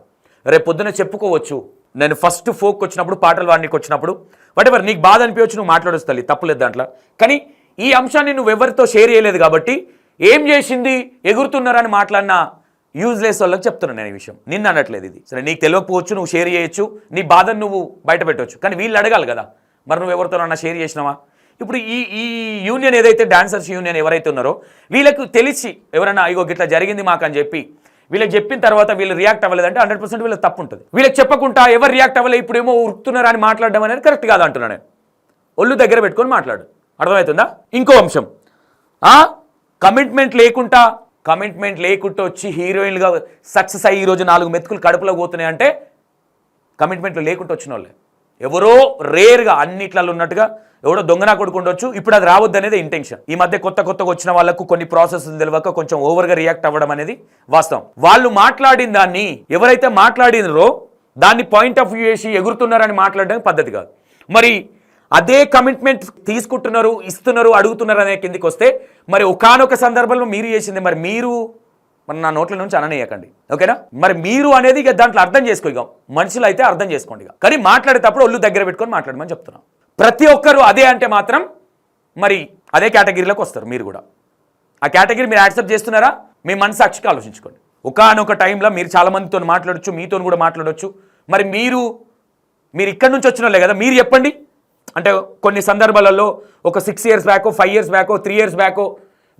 రేపు పొద్దున చెప్పుకోవచ్చు, నేను ఫస్ట్ ఫోక్ వచ్చినప్పుడు పాటలు వాడికి వచ్చినప్పుడు వాటెవర్ నీకు బాధ అనిపించవచ్చు, నువ్వు మాట్లాడొస్తుంది తప్పులేదు దాంట్లో, కానీ ఈ అంశాన్ని నువ్వు ఎవరితో షేర్ చేయలేదు కాబట్టి ఏం చేసింది ఎగురుతున్నారని మాట్లాడిన యూజ్లెస్ వాళ్ళకి చెప్తున్నాను నేను ఈ విషయం, నిన్ను అనట్లేదు ఇది. సరే నీకు తెలియకపోవచ్చు, నువ్వు షేర్ చేయొచ్చు, నీ బాధను నువ్వు బయట పెట్టవచ్చు, కానీ వీళ్ళు అడగాలి కదా, మరి నువ్వు ఎవరితోనన్నా షేర్ చేసినావా? ఇప్పుడు ఈ యూనియన్ ఏదైతే డాన్సర్స్ యూనియన్ ఎవరైతే ఉన్నారో వీళ్ళకు తెలిసి ఎవరైనా ఇగో గిట్లా జరిగింది మాకు అని చెప్పి వీళ్ళకి చెప్పిన తర్వాత వీళ్ళు రియాక్ట్ అవ్వలేదంటే 100% వీళ్ళకి తప్పు ఉంటుంది. వీళ్ళకి చెప్పకుండా ఎవరు రియాక్ట్ అవ్వలేదు ఇప్పుడు ఏమో ఉరుకుతున్నారా అని మాట్లాడడం అనేది కరెక్ట్ కాదు అంటున్నాను నేను. ఒళ్ళు దగ్గర పెట్టుకొని మాట్లాడు, అర్థమవుతుందా? ఇంకో అంశం, కమిట్మెంట్ లేకుండా వచ్చి హీరోయిన్గా సక్సెస్ అయ్యి ఈరోజు 4 మెతుకులు కడుపులో పోతున్నాయి అంటే కమిట్మెంట్లు లేకుండా వచ్చిన వాళ్ళే. ఎవరో రేర్గా అన్నిట్లలో ఉన్నట్టుగా ఎవడో దొంగనా కొడుకు ఉండొచ్చు. ఇప్పుడు అది రావద్దు అనేది ఇంటెన్షన్. ఈ మధ్య కొత్తగా వచ్చిన వాళ్ళకు కొన్ని ప్రాసెస్ తెలియక కొంచెం ఓవర్గా రియాక్ట్ అవ్వడం అనేది వాస్తవం. వాళ్ళు మాట్లాడిన దాన్ని ఎవరైతే మాట్లాడినరో దాన్ని పాయింట్ ఆఫ్ వ్యూ చేసి ఎగురుతున్నారని మాట్లాడడం పద్ధతి కాదు. మరి అదే కమిట్మెంట్ తీసుకుంటున్నారు, ఇస్తున్నారు, అడుగుతున్నారు అనే కిందికి వస్తే మరి ఒకానొక సందర్భంలో మీరు చేసింది మరి నా నోట్ల నుంచి అననేయకండి, ఓకేనా? మరి మీరు అనేది ఇక దాంట్లో అర్థం చేసుకో, ఇక మనుషులు అయితే అర్థం చేసుకోండి. ఇక కానీ మాట్లాడేటప్పుడు ఒళ్ళు దగ్గర పెట్టుకొని మాట్లాడమని చెప్తున్నాం. ప్రతి ఒక్కరు అదే అంటే మాత్రం మరి అదే కేటగిరీలోకి వస్తారు. మీరు కూడా ఆ కేటగిరీ మీరు యాక్సెప్ట్ చేస్తున్నారా? మీ మనసాక్షికి ఆలోచించుకోండి. ఒకానొక టైంలో మీరు చాలా మందితో మాట్లాడొచ్చు, మీతో కూడా మాట్లాడొచ్చు. మరి మీరు ఇక్కడి నుంచి వచ్చిన వాళ్ళే కదా, మీరు చెప్పండి. అంటే కొన్ని సందర్భాలలో ఒక 6 years బ్యాకో, 5 years బ్యాకో, 3 years బ్యాకో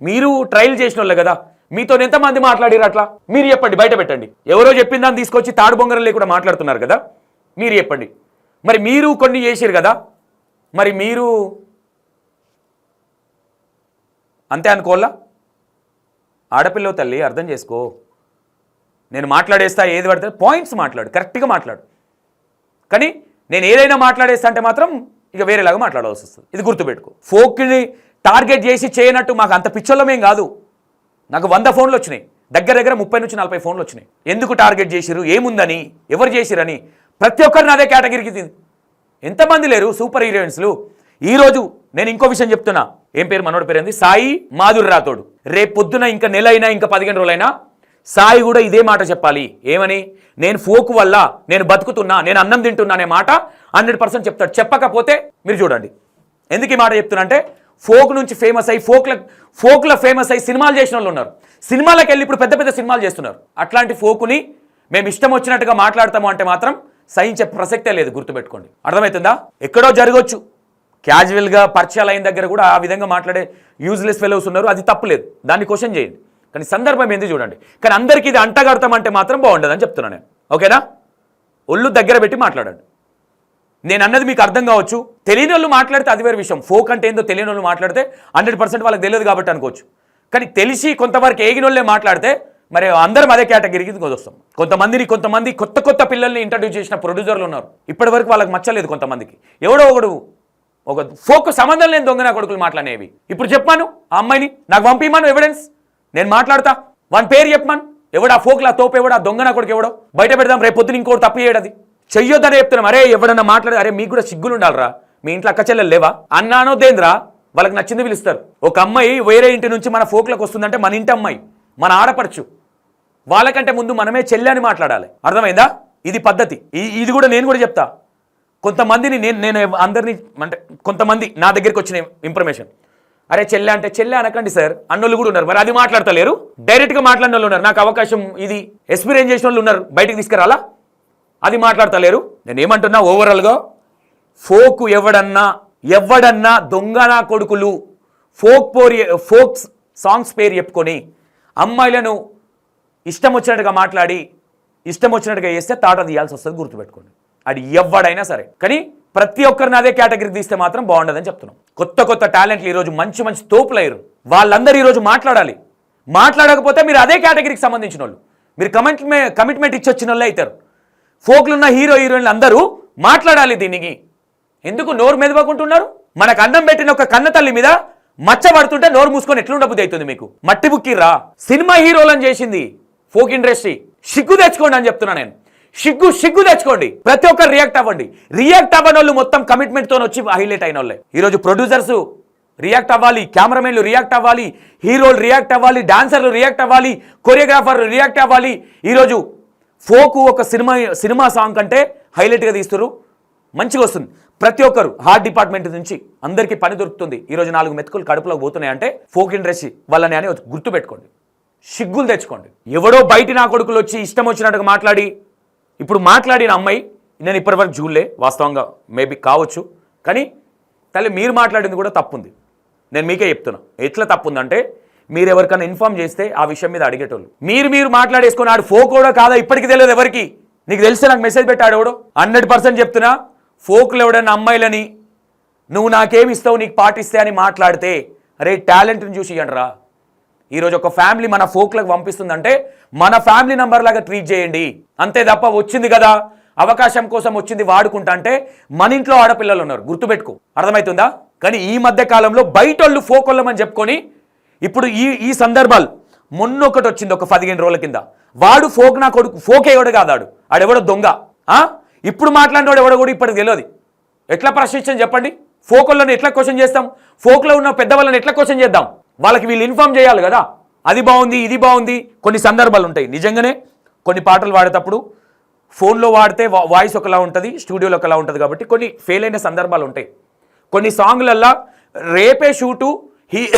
మీరు ట్రయల్ చేసిన వాళ్ళే కదా, మీతో ఎంతమంది మాట్లాడారు అట్లా మీరు చెప్పండి, బయట పెట్టండి. ఎవరో చెప్పిన దాన్ని తీసుకొచ్చి తాడు బొంగరం లేకుండా మాట్లాడుతున్నారు కదా, మీరు చెప్పండి. మరి మీరు కొన్ని చేసిరు కదా, మరి మీరు అంతే అనుకోవాలా? ఆడపిల్లవు తల్లి, అర్థం చేసుకో. నేను మాట్లాడేస్తా, ఏది పడితే పాయింట్స్ మాట్లాడు, కరెక్ట్గా మాట్లాడు. కానీ నేను ఏదైనా మాట్లాడేస్తా అంటే మాత్రం ఇక వేరేలాగా మాట్లాడవలసి వస్తుంది. ఇది గుర్తుపెట్టుకో. ఫోక్ని టార్గెట్ చేసి చేయనట్టు మాకు అంత పిచ్చోళ్ళమేం కాదు. నాకు 100 ఫోన్లు వచ్చినాయి, దగ్గర 30 నుంచి 40 ఫోన్లు వచ్చినాయి. ఎందుకు టార్గెట్ చేసిరు, ఏముందని, ఎవరు చేసిరని ప్రతి ఒక్కరిని అదే కేటగిరీకి. ఎంతమంది లేరు సూపర్ హీరోయిన్స్లు. ఈరోజు నేను ఇంకో విషయం చెప్తున్నా. ఏం పేరు, మనోడి పేరు ఏంది, సాయి మాధురి రాథోడ్. రేపు పొద్దున ఇంకా నెల అయినా ఇంకా 15 రోజులైనా సాయి కూడా ఇదే మాట చెప్పాలి. ఏమని? నేను ఫోక్ వల్ల నేను బతుకుతున్నా, నేను అన్నం తింటున్నా అనే మాట 100% చెప్తాడు. చెప్పకపోతే మీరు చూడండి. ఎందుకు ఈ మాట చెప్తున్నా అంటే ఫోక్ నుంచి ఫేమస్ అయ్యి ఫోక్లో ఫేమస్ అయ్యి సినిమాలు చేసిన వాళ్ళు ఉన్నారు. సినిమాలకు వెళ్ళి ఇప్పుడు పెద్ద సినిమాలు చేస్తున్నారు. అట్లాంటి ఫోకుని మేము ఇష్టం వచ్చినట్టుగా మాట్లాడతాము అంటే మాత్రం సహించే ప్రసక్తే లేదు, గుర్తుపెట్టుకోండి. అర్థమవుతుందా? ఎక్కడో జరగవచ్చు, క్యాజువల్గా పరిచయాలు అయిన దగ్గర కూడా ఆ విధంగా మాట్లాడే యూజ్లెస్ ఫెలోస్ ఉన్నారు. అది తప్పులేదు, దాన్ని క్వశ్చన్ చేయండి. కానీ సందర్భం ఏంది చూడండి. కానీ అందరికీ ఇది అంటగడతాం అంటే మాత్రం బాగుండదని చెప్తున్నాను నేను, ఓకేనా? ఒళ్ళు దగ్గర పెట్టి మాట్లాడండి. నేను అన్నది మీకు అర్థం కావచ్చు. తెలియని వాళ్ళు మాట్లాడితే అది వేరే విషయం. ఫోక్ అంటే ఏందో తెలియని వాళ్ళు మాట్లాడితే 100% వాళ్ళకి తెలియదు కాబట్టి అనుకోవచ్చు. కానీ తెలిసి కొంతవరకు ఏగిన వాళ్ళే మాట్లాడితే మరి అందరం అదే కేటగిరీకి వస్తాం. కొంతమంది కొత్త పిల్లల్ని ఇంట్రడ్యూస్ చేసిన ప్రొడ్యూసర్లు ఉన్నారు. ఇప్పటి వరకు వాళ్ళకి మచ్చలేదు. కొంతమందికి ఎవడో ఒక ఫోక్ సంబంధం లేని దొంగ నా కొడుకులు మాట్లాడేవి. ఇప్పుడు చెప్పాను ఆ అమ్మాయిని, నాకు పంపిమాను ఎవిడెన్స్, నేను మాట్లాడతా. వాని పేరు చెప్పమాను, ఎవడా ఫోక్లా తోపు, ఎవడా దొంగ నా కొడుకు ఎవడో బయట పెడదాం. రేపు పొద్దున ఇంకోటి తప్పు చేయడది చెయ్యొద్దని చెప్తున్నాం. అరే ఎవడన్నా మాట్లాడే, అరే మీకు కూడా సిగ్గులు ఉండాలరా, మీ ఇంట్లో అక్క చెల్లెలు లేవా అన్నానో దేంద్రా, వాళ్ళకి నచ్చింది పిలుస్తారు. ఒక అమ్మాయి వేరే ఇంటి నుంచి మన ఫోక్లకు వస్తుందంటే మన ఇంటి అమ్మాయి, మన ఆడపడుచు, వాళ్ళకంటే ముందు మనమే చెల్లె అని మాట్లాడాలి. అర్థమైందా? ఇది పద్ధతి. ఇది కూడా నేను కూడా చెప్తా. కొంతమందిని నేను అందరినీ అంటే కొంతమంది నా దగ్గరికి వచ్చిన ఇన్ఫర్మేషన్, అరే చెల్లె అంటే చెల్లె అనకండి సార్ అన్నోళ్ళు కూడా ఉన్నారు. మరి అది మాట్లాడతలేరు, డైరెక్ట్గా మాట్లాడిన వాళ్ళు ఉన్నారు. నాకు అవకాశం ఇది ఎక్స్పీరియన్స్ చేసిన వాళ్ళు ఉన్నారు, బయటికి తీసుకురాలా, అది మాట్లాడతలేరు. నేను ఏమంటున్నా, ఓవరాల్గా ఫోక్ ఎవడన్నా దొంగనా కొడుకులు ఫోక్ సాంగ్స్ పేరు చెప్పుకొని అమ్మాయిలను ఇష్టం వచ్చినట్టుగా మాట్లాడి ఇష్టం వచ్చినట్టుగా చేస్తే తాట తీయాల్సి వస్తుంది, గుర్తుపెట్టుకోండి. అది ఎవడైనా సరే. కానీ ప్రతి ఒక్కరిని అదే కేటగిరీ తీస్తే మాత్రం బాగుండదని చెప్తున్నాం. కొత్త టాలెంట్లు ఈరోజు మంచి తోపులయ్యారు. వాళ్ళందరూ ఈరోజు మాట్లాడాలి. మాట్లాడకపోతే మీరు అదే కేటగిరీకి సంబంధించిన వాళ్ళు, మీరు కమిట్మెంట్ ఇచ్చి వచ్చిన వాళ్ళే అవుతారు. ఫోక్లు ఉన్న హీరోయిన్లు అందరూ మాట్లాడాలి. దీనికి ఎందుకు నోరు మెదవకుంటున్నారు? మనకు అన్నం పెట్టిన ఒక కన్న తల్లి మీద మచ్చ పడుతుంటే నోరు మూసుకొని ఎట్లుండబుద్ధి అవుతుంది మీకు? మట్టి బుక్కిర్రా? సినిమా హీరోలను చేసింది ఫోక్ ఇండస్ట్రీ. సిగ్గు తెచ్చుకోండి అని చెప్తున్నా నేను. సిగ్గు తెచ్చుకోండి. ప్రతి ఒక్కరు రియాక్ట్ అవ్వండి. రియాక్ట్ అవ్వని వాళ్ళు మొత్తం కమిట్మెంట్తో వచ్చి హైలైట్ అయిన వాళ్ళే. ఈరోజు ప్రొడ్యూసర్స్ రియాక్ట్ అవ్వాలి, కెమెరామెన్లు రియాక్ట్ అవ్వాలి, హీరోలు రియాక్ట్ అవ్వాలి, డాన్సర్లు రియాక్ట్ అవ్వాలి, కొరియోగ్రాఫర్లు రియాక్ట్ అవ్వాలి. ఈరోజు ఫోకు ఒక సినిమా సాంగ్ కంటే హైలైట్గా తీస్తారు, మంచిగా వస్తుంది. ప్రతి ఒక్కరు హార్ట్ డిపార్ట్మెంట్ నుంచి అందరికీ పని దొరుకుతుంది. ఈరోజు 4 మెతుకులు కడుపులోకి పోతున్నాయంటే ఫోక్ ఇండస్ట్రీ వల్లనే అని గుర్తుపెట్టుకోండి. సిగ్గులు తెచ్చుకోండి. ఎవడో బయట నా కొడుకులు వచ్చి ఇష్టం వచ్చినట్టుగా మాట్లాడి, ఇప్పుడు మాట్లాడిన అమ్మాయి నేను ఇప్పటివరకు చూడలే, వాస్తవంగా మేబీ కావచ్చు, కానీ కానీ మీరు మాట్లాడింది కూడా తప్పుంది. నేను మీకే చెప్తున్నా ఎట్లా తప్పుందంటే, మీరు ఎవరికైనా ఇన్ఫామ్ చేస్తే ఆ విషయం మీద అడిగేటోళ్ళు. మీరు మాట్లాడేసుకుని ఆడు ఫోక్ కూడా కాదా ఇప్పటికీ తెలియదు ఎవరికి. నీకు తెలిస్తే నాకు మెసేజ్ పెట్టాడు ఎవడో. 100% చెప్తున్నా, ఫోక్లో ఎవడన్నా అమ్మాయిలని నువ్వు నాకేమి ఇస్తావు నీకు పాటిస్తే అని మాట్లాడితే, అరే టాలెంట్ని చూసి ఇవ్వండి రా. ఈరోజు ఒక ఫ్యామిలీ మన ఫోక్లకు పంపిస్తుందంటే మన ఫ్యామిలీ నంబర్ లాగా ట్రీట్ చేయండి, అంతే తప్ప వచ్చింది కదా అవకాశం కోసం వచ్చింది వాడుకుంటా అంటే మన ఇంట్లో ఆడపిల్లలు ఉన్నారు, గుర్తుపెట్టుకో, అర్థమవుతుందా? కానీ ఈ మధ్య కాలంలో బయటోళ్ళు ఫోకోళ్ళమని చెప్పుకొని ఇప్పుడు ఈ సందర్భాలు మొన్న ఒకటి వచ్చింది ఒక 15 రోజుల కింద. వాడు ఫోక్ నా కొడుకు, ఫోకే ఎవడు కాదాడు, ఆడెవడో దొంగ. ఇప్పుడు మాట్లాడినవాడు ఎవడో కూడా ఇప్పటికి తెలియదు. ఎట్లా ప్రశ్నించని చెప్పండి? ఫోకోళ్ళని ఎట్లా క్వశ్చన్ చేస్తాం? ఫోక్లో ఉన్న పెద్దవాళ్ళని ఎట్లా క్వశ్చన్ చేద్దాం? వాళ్ళకి వీళ్ళు ఇన్ఫార్మ్ చేయాలి కదా, అది బాగుంది ఇది బాగుంది. కొన్ని సందర్భాలు ఉంటాయి నిజంగానే, కొన్ని పాటలు వాడేటప్పుడు ఫోన్లో వాడితే వాయిస్ ఒకలా ఉంటుంది, స్టూడియోలో ఒకలా ఉంటుంది, కాబట్టి కొన్ని ఫెయిల్ అయిన సందర్భాలు ఉంటాయి. కొన్ని సాంగ్లల్లో రేపే షూటు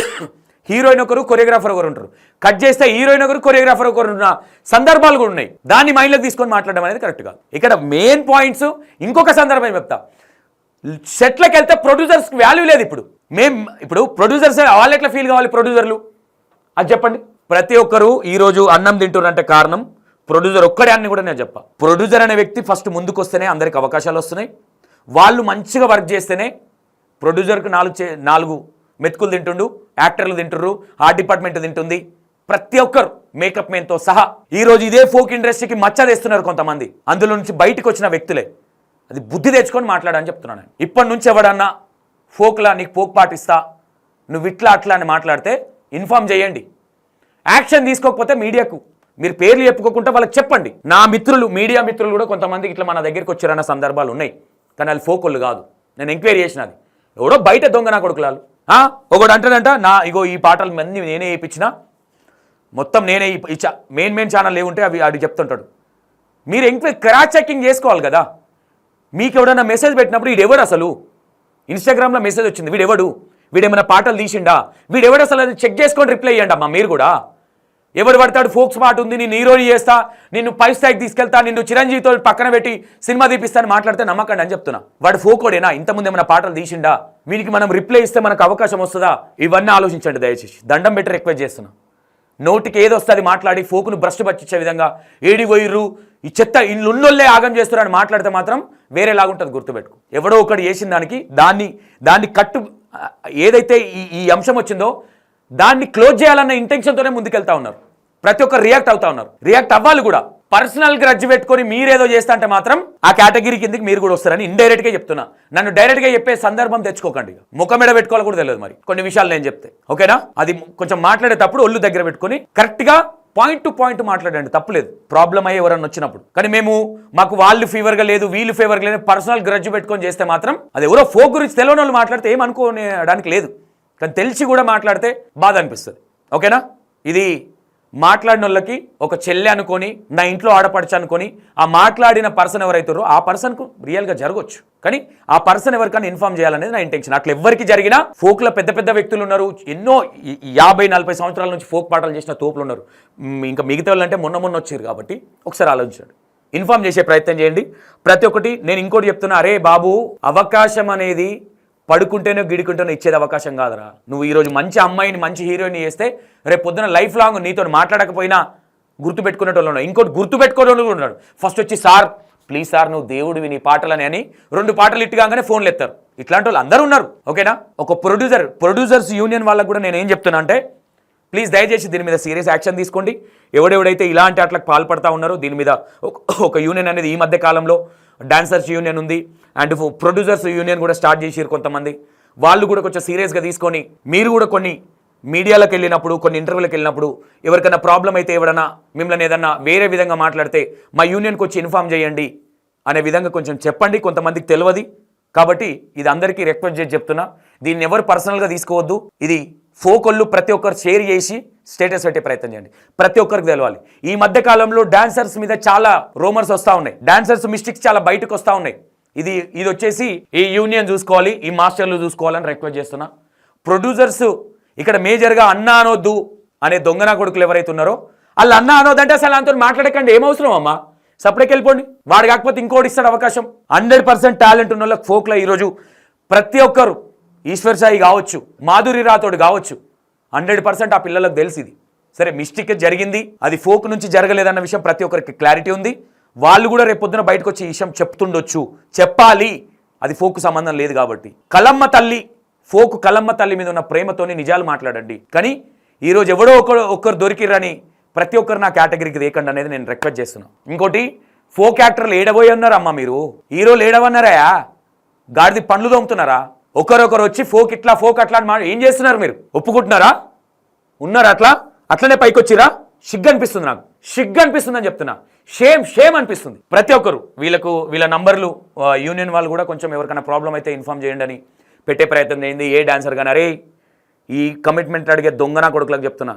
హీరోయిన్ ఒకరు కొరియోగ్రాఫర్ ఒకరు ఉంటారు, కట్ చేస్తే హీరోయిన్ ఒకరు కొరియోగ్రాఫర్ ఒకరు ఉన్న సందర్భాలు కూడా ఉన్నాయి. దాన్ని మైండ్లోకి తీసుకొని మాట్లాడడం అనేది కరెక్ట్ కాదు. ఇక్కడ మెయిన్ పాయింట్స్ ఇంకొక సందర్భం చెప్తా. సెట్లకు వెళ్తే ప్రొడ్యూసర్స్కి వాల్యూ లేదు. ఇప్పుడు ప్రొడ్యూసర్స్ వాళ్ళు ఎట్లా ఫీల్ కావాలి ప్రొడ్యూసర్లు, అది చెప్పండి. ప్రతి ఒక్కరు ఈరోజు అన్నం తింటున్నారంటే కారణం ప్రొడ్యూసర్ ఒక్కడే అని కూడా నేను చెప్పా. ప్రొడ్యూసర్ అనే వ్యక్తి ఫస్ట్ ముందుకు వస్తేనే అందరికి అవకాశాలు వస్తున్నాయి. వాళ్ళు మంచిగా వర్క్ చేస్తేనే ప్రొడ్యూసర్కి 4 మెతుకులు తింటుండు, యాక్టర్లు తింటుర్రు, ఆర్ట్ డిపార్ట్మెంట్ తింటుంది, ప్రతి ఒక్కరు మేకప్ మెన్తో సహా. ఈరోజు ఇదే ఫోక్ ఇండస్ట్రీకి మచ్చ తెస్తున్నారు కొంతమంది, అందులో నుంచి బయటకు వచ్చిన వ్యక్తులే. అది బుద్ధి తెచ్చుకొని మాట్లాడని చెప్తున్నాను. ఇప్పటి నుంచి ఎవడన్నా ఫోక్లా నీకు ఫోక్ పాటిస్తా నువ్వు ఇట్లా అట్లా అని మాట్లాడితే ఇన్ఫార్మ్ చేయండి. యాక్షన్ తీసుకోకపోతే మీడియాకు మీరు పేర్లు చెప్పుకోకుండా వాళ్ళకి చెప్పండి. నా మిత్రులు, మీడియా మిత్రులు కూడా కొంతమంది ఇట్లా మన దగ్గరికి వచ్చారన్న సందర్భాలు ఉన్నాయి, కానీ వాళ్ళు ఫోకోళ్ళు కాదు. నేను ఎంక్వైరీ చేసినది, ఎవడో బయట దొంగ నా కొడుకులాలు. ఒకడు అంటాడంట, ఇగో ఈ పాటలు అన్నీ నేనే వేయించిన, మొత్తం నేనే ఇచ్చా, మెయిన్ ఛానల్ ఏముంటే అవి ఆడికి చెప్తుంటాడు. మీరు ఎంక్వైరీ క్రాస్ చెకింగ్ చేసుకోవాలి కదా. మీకు ఎవడన్నా మెసేజ్ పెట్టినప్పుడు వీడెవడు అసలు, ఇన్స్టాగ్రామ్లో మెసేజ్ వచ్చింది, వీడెవడు, వీడేమైనా పాటలు తీసిండా, వీడెవడు అసలు అది చెక్ చేసుకొని రిప్లై ఇవ్వండి అమ్మా. మీరు కూడా ఎవడు పడతాడు ఫోక్స్ పాట ఉంది, నేను హీరోని చేస్తా, నిన్ను 5 స్థాయికి తీసుకెళ్తా, నిన్ను చిరంజీవితో పక్కన పెట్టి సినిమా తీపిస్తాను మాట్లాడితే నమ్మకండి అని చెప్తున్నా. వాడు ఫోకోడేనా? ఇంతకుముందు ఏమైనా పాటలు తీసిండా? వీనికి మనం రిప్లై ఇస్తే మనకు అవకాశం వస్తుందా? ఇవన్నీ ఆలోచించండి దయచేసి, దండం పెట్టి రిక్వెస్ట్ చేస్తున్నా. నోటికి ఏదో వస్తుంది మాట్లాడి ఫోకును భ్రష్టు పట్టించే విధంగా ఏడి పోయిర్రు ఈ చెత్త ఇల్లున్నోళ్ళే ఆగం చేస్తున్నారని మాట్లాడితే మాత్రం వేరేలాగుంటుంది, గుర్తుపెట్టుకో. ఎవడో ఒకటి చేసిన దానికి దాన్ని కట్టు ఏదైతే ఈ అంశం వచ్చిందో దాన్ని క్లోజ్ చేయాలన్న ఇంటెన్షన్తోనే ముందుకెళ్తా ఉన్నారు. ప్రతి ఒక్కరు రియాక్ట్ అవుతా ఉన్నారు, రియాక్ట్ అవ్వాలి కూడా. పర్సనల్ గ్రడ్జ్ పెట్టుకొని మీరేదో చేస్తా అంటే మాత్రం ఆ కేటగిరీ కిందకి మీరు కూడా వస్తారని ఇండైరెక్ట్గా చెప్తున్నా. నన్ను డైరెక్ట్గా చెప్పే సందర్భం తెచ్చుకోకండి. ముఖం మీద పెట్టుకోవాలి కూడా తెలియదు మరి కొన్ని విషయాలు నేను చెప్తే, ఓకేనా? అది కొంచెం మాట్లాడేటప్పుడు ఒళ్ళు దగ్గర పెట్టుకొని కరెక్ట్గా పాయింట్ టు పాయింట్ మాట్లాడండి, తప్పులేదు. ప్రాబ్లం అయ్యి ఎవరన్నా వచ్చినప్పుడు. కానీ మాకు వాళ్ళు ఫీవర్గా లేదు వీళ్ళు ఫీవర్గా లేదు పర్సనల్ గ్రడ్జ్ పెట్టుకొని చేస్తే మాత్రం అది ఎవరో ఫోక్ గురించి తెలియని వాళ్ళు మాట్లాడితే ఏమనుకోడానికి లేదు, కానీ తెలిసి కూడా మాట్లాడితే బాధ అనిపిస్తుంది, ఓకేనా? ఇది మాట్లాడిన వాళ్ళకి ఒక చెల్లె అనుకొని, నా ఇంట్లో ఆడపడచ్చు అనుకొని ఆ మాట్లాడిన పర్సన్ ఎవరైతారో ఆ పర్సన్కు రియల్గా జరగవచ్చు, కానీ ఆ పర్సన్ ఎవరికైనా ఇన్ఫార్మ్ చేయాలనేది నా ఇంటెన్షన్. అట్లా ఎవరికి జరిగినా ఫోక్లో పెద్ద పెద్ద వ్యక్తులు ఉన్నారు, ఎన్నో 50-40 సంవత్సరాల నుంచి ఫోక్ పాటలు చేసిన తోపులు ఉన్నారు. ఇంకా మిగతా వాళ్ళంటే మొన్న వచ్చారు కాబట్టి ఒకసారి ఆలోచించండి, ఇన్ఫార్మ్ చేసే ప్రయత్నం చేయండి. ప్రతి ఒక్కటి నేను ఇంకోటి చెప్తున్నా, అరే బాబు అవకాశం అనేది పడుకుంటేనో గిడుకుంటేనో ఇచ్చేది అవకాశం కాదురా. నువ్వు ఈరోజు మంచి అమ్మాయిని మంచి హీరోయిన్ చేస్తే రేపు పొద్దున లైఫ్ లాంగ్ నీతో మాట్లాడకపోయినా గుర్తుపెట్టుకునేటోళ్ళు ఉన్నాడు. ఇంకోటి గుర్తుపెట్టుకోవడం ఉన్నాడు, ఫస్ట్ వచ్చి సార్ ప్లీజ్ సార్ నువ్వు దేవుడివి నీ పాటలని అని 2 పాటలు ఇట్టుగానే ఫోన్లు ఎత్తారు. ఇట్లాంటి వాళ్ళు అందరూ ఉన్నారు, ఓకేనా? ఒక ప్రొడ్యూసర్స్ యూనియన్ వాళ్ళకు కూడా నేను ఏం చెప్తున్నా అంటే, ప్లీజ్ దయచేసి దీని మీద సీరియస్ యాక్షన్ తీసుకోండి. ఎవడెవడైతే ఇలాంటి అట్లకు పాల్పడతా ఉన్నారో దీని మీద ఒక యూనియన్ అనేది ఈ మధ్య కాలంలో డాన్సర్స్ యూనియన్ ఉంది అండ్ ప్రొడ్యూసర్స్ యూనియన్ కూడా స్టార్ట్ చేసారు కొంతమంది. వాళ్ళు కూడా కొంచెం సీరియస్గా తీసుకొని మీరు కూడా కొన్ని మీడియాలకు వెళ్ళినప్పుడు కొన్ని ఇంటర్వ్యూలకు వెళ్ళినప్పుడు ఎవరికైనా ప్రాబ్లం అయితే ఎవడన్నా మిమ్మల్ని ఏదన్నా వేరే విధంగా మాట్లాడితే మా యూనియన్కి వచ్చి ఇన్ఫార్మ్ చేయండి అనే విధంగా కొంచెం చెప్పండి. కొంతమందికి తెలియదు కాబట్టి ఇది అందరికీ రిక్వెస్ట్ చేసి చెప్తున్నా. దీన్ని ఎవరు పర్సనల్గా తీసుకోవద్దు. ఇది ఫోకోళ్ళు ప్రతి ఒక్కరు షేర్ చేసి స్టేటస్ పెట్టే ప్రయత్నం చేయండి, ప్రతి ఒక్కరికి తెలవాలి. ఈ మధ్య కాలంలో డాన్సర్స్ మీద చాలా రూమర్స్ వస్తూ ఉన్నాయి, డాన్సర్స్ మిస్టేక్స్ చాలా బయటకు వస్తూ ఉన్నాయి. ఇది వచ్చేసి ఈ యూనియన్ చూసుకోవాలి, ఈ మాస్టర్లు చూసుకోవాలని రిక్వెస్ట్ చేస్తున్నా. ప్రొడ్యూసర్స్ ఇక్కడ మేజర్గా అన్నా అనొద్దు అనే దొంగనా కొడుకులు ఎవరైతే ఉన్నారో వాళ్ళు అన్నా అనొద్దంటే అసలు అంతా మాట్లాడకండి, ఏమవసరం అమ్మా, సపరేట్కి వెళ్ళిపోండి. వాడు కాకపోతే ఇంకోటి ఇస్తాడు అవకాశం. 100% టాలెంట్ ఉన్న వాళ్ళకి ఫోక్లో ఈరోజు ప్రతి ఒక్కరు ఈశ్వర్ సాయి కావచ్చు, మాధురి రాథోడ్ కావచ్చు, 100% ఆ పిల్లలకు తెలిసి ఇది సరే మిస్టేక్ జరిగింది, అది ఫోక్ నుంచి జరగలేదన్న విషయం ప్రతి ఒక్కరికి క్లారిటీ ఉంది. వాళ్ళు కూడా రేపొద్దున బయటకు వచ్చి ఈ విషయం చెప్తుండొచ్చు, చెప్పాలి. అది ఫోక్ సంబంధం లేదు కాబట్టి. కలమ్మ తల్లి ఫోక్ కలమ్మ తల్లి మీద ఉన్న ప్రేమతోని నిజాలు మాట్లాడండి. కానీ ఈరోజు ఎవడో ఒక్కరు దొరికిరని ప్రతి ఒక్కరు నా కేటగిరీకి దేకండి అనేది నేను రిక్వెస్ట్ చేస్తున్నాను. ఇంకోటి, ఫోక్ యాక్టర్లు ఏడబోయి ఉన్నారమ్మా మీరు, హీరోలు ఏడవన్నారా? గాడిది పండ్లు తోముతున్నారా? ఒకరొకరు వచ్చి ఫోక్ ఇట్లా ఫోక్ అట్లా ఏం చేస్తున్నారు? మీరు ఒప్పుకుంటున్నారా? ఉన్నారా అట్లనే పైకి వచ్చిరా? సిగ్గు అనిపిస్తుంది, నాకు సిగ్గు అనిపిస్తుంది అని చెప్తున్నా. షేమ్ అనిపిస్తుంది. ప్రతి ఒక్కరు వీళ్ళ నంబర్లు యూనియన్ వాళ్ళు కూడా కొంచెం ఎవరికైనా ప్రాబ్లం అయితే ఇన్ఫార్మ్ చేయండి అని పెట్టే ప్రయత్నం చేయండి. ఏ డాన్సర్ కానీ అరే ఈ కమిట్మెంట్ అడిగే దొంగనా కొడుకులకు చెప్తున్నా,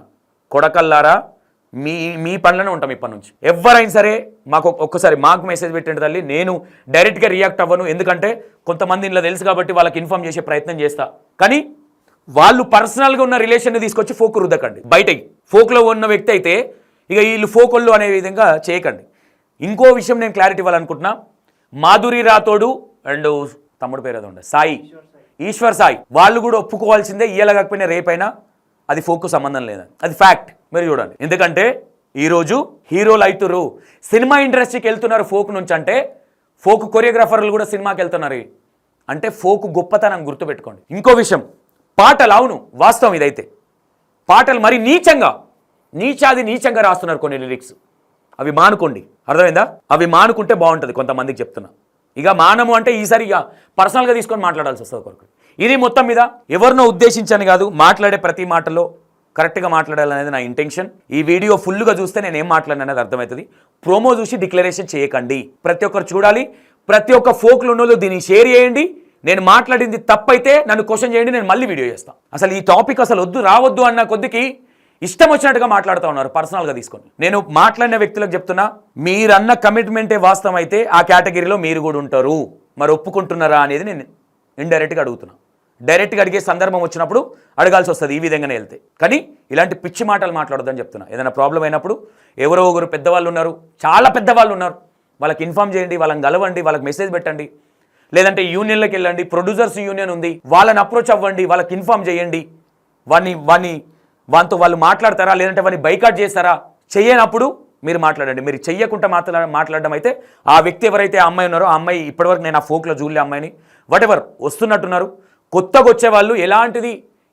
కొడకల్లారా మీ పనులనే ఉంటాం ఇప్పటి నుంచి. ఎవరైనా సరే ఒక్కసారి మాకు మెసేజ్ పెట్టండి తల్లి, నేను డైరెక్ట్గా రియాక్ట్ అవ్వను. ఎందుకంటే కొంతమంది ఇలా తెలుసు కాబట్టి వాళ్ళకి ఇన్ఫార్మ్ చేసే ప్రయత్నం చేస్తా. కానీ వాళ్ళు పర్సనల్గా ఉన్న రిలేషన్ని తీసుకొచ్చి ఫోక్ రుద్దకండి బయటకి. ఫోక్లో ఉన్న వ్యక్తి అయితే ఇక వీళ్ళు ఫోకోళ్ళు అనే విధంగా చేయకండి. ఇంకో విషయం నేను క్లారిటీ ఇవ్వాలనుకుంటున్నా. మాధురి రాథోడు అండ్ తమ్ముడు పేరు ఏదో ఉండే సాయి, ఈశ్వర్ సాయి, వాళ్ళు కూడా ఒప్పుకోవాల్సిందే. ఇయ్యలేకపోయినా రేపైనా అది ఫోక్ సంబంధం లేదని, అది ఫ్యాక్ట్. మీరు చూడండి. ఎందుకంటే ఈరోజు హీరోలు అవుతున్నారు, సినిమా ఇండస్ట్రీకి వెళ్తున్నారు ఫోక్ నుంచి. అంటే ఫోక్ కొరియోగ్రాఫర్లు కూడా సినిమాకి వెళ్తున్నారు అంటే ఫోక్ గొప్పతనం గుర్తుపెట్టుకోండి. ఇంకో విషయం, పాటలు, అవును వాస్తవం ఇదైతే, పాటలు మరి నీచంగా రాస్తున్నారు కొన్ని లిరిక్స్. అవి మానుకోండి, అర్థమైందా? అవి మానుకుంటే బాగుంటుంది. కొంతమందికి చెప్తున్నా, ఇక మానము అంటే ఈసారి ఇక పర్సనల్గా తీసుకొని మాట్లాడాల్సి వస్తుంది కొరకు. ఇది మొత్తం మీద ఎవరినో ఉద్దేశించని కాదు, మాట్లాడే ప్రతి మాటలో కరెక్ట్గా మాట్లాడాలనేది నా ఇంటెన్షన్. ఈ వీడియో ఫుల్గా చూస్తే నేను ఏం మాట్లాడిన అనేది అర్థమవుతుంది. ప్రోమో చూసి డిక్లరేషన్ చేయకండి. ప్రతి ఒక్కరు చూడాలి. ప్రతి ఒక్క ఫోక్లు ఉన్నోళ్ళు దీన్ని షేర్ చేయండి. నేను మాట్లాడింది తప్పైతే నన్ను క్వశ్చన్ చేయండి, నేను మళ్ళీ వీడియో చేస్తాను. అసలు ఈ టాపిక్ అసలు రావద్దు అన్న కొద్దికి ఇష్టం వచ్చినట్టుగా మాట్లాడుతూ ఉన్నారు పర్సనల్గా తీసుకొని. నేను మాట్లాడిన వ్యక్తులకు చెప్తున్నా, మీరన్న కమిట్మెంటే వాస్తవం అయితే ఆ కేటగిరీలో మీరు కూడా ఉంటారు. మరి ఒప్పుకుంటున్నారా అనేది నేను ఇండైరెక్ట్గా అడుగుతున్నా. డైరెక్ట్గా అడిగే సందర్భం వచ్చినప్పుడు అడగాల్సి వస్తుంది ఈ విధంగానే వెళ్తే. కానీ ఇలాంటి పిచ్చి మాటలు మాట్లాడొద్దని చెప్తున్నా. ఏదైనా ప్రాబ్లం అయినప్పుడు ఎవరో ఒకరు పెద్దవాళ్ళు ఉన్నారు, చాలా పెద్దవాళ్ళు ఉన్నారు, వాళ్ళకి ఇన్ఫార్మ్ చేయండి, వాళ్ళని కలవండి, వాళ్ళకి మెసేజ్ పెట్టండి. లేదంటే యూనియన్లోకి వెళ్ళండి, ప్రొడ్యూసర్స్ యూనియన్ ఉంది, వాళ్ళని అప్రోచ్ అవ్వండి, వాళ్ళకి ఇన్ఫార్మ్ చేయండి. వానితో వాళ్ళు మాట్లాడతారా, లేదంటే వాడిని బైకాట్ చేస్తారా? చెయ్యనప్పుడు మీరు మాట్లాడండి. మీరు చెయ్యకుండా మాట్లాడడం అయితే ఆ వ్యక్తి ఎవరైతే ఆ అమ్మాయి ఉన్నారో ఆ అమ్మాయి ఇప్పటివరకు నేను ఆ ఫోక్లో చూడలే అమ్మాయిని, వాటెవర్ వస్తున్నట్టున్నారు. కొత్తగా వచ్చేవాళ్ళు ఎలాంటిది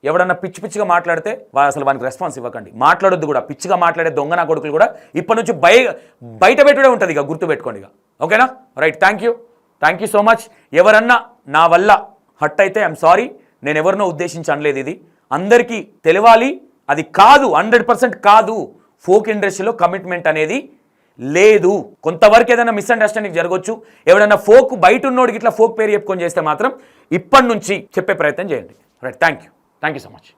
ఎవడన్నా పిచ్చిగా మాట్లాడితే అసలు వానికి రెస్పాన్స్ ఇవ్వకండి. మాట్లాడొద్దు కూడా. పిచ్చిగా మాట్లాడే దొంగ నా కొడుకులు కూడా ఇప్పటి నుంచి బయట పెట్టుడే ఉంటుంది. ఇక గుర్తుపెట్టుకోండి ఇక. ఓకేనా? Right, thank you so much. ఎవరన్నా నా వల్ల హట్ అయితే ఐఎమ్ సారీ. నేను ఎవరినో ఉద్దేశించి అనలేదు. ఇది అందరికీ తెలియాలి. అది కాదు, 100% కాదు. ఫోక్ ఇండస్ట్రీలో కమిట్మెంట్ అనేది లేదు. కొంతవరకు ఏదైనా మిస్అండర్స్టాండింగ్ జరగవచ్చు. ఎవరైనా ఫోక్ బయట ఉన్నోడికి ఇట్లా ఫోక్ పేరు చెప్పుకొని చేస్తే మాత్రం ఇప్పటి నుంచి చెప్పే ప్రయత్నం చేయండి. Right, thank you so much.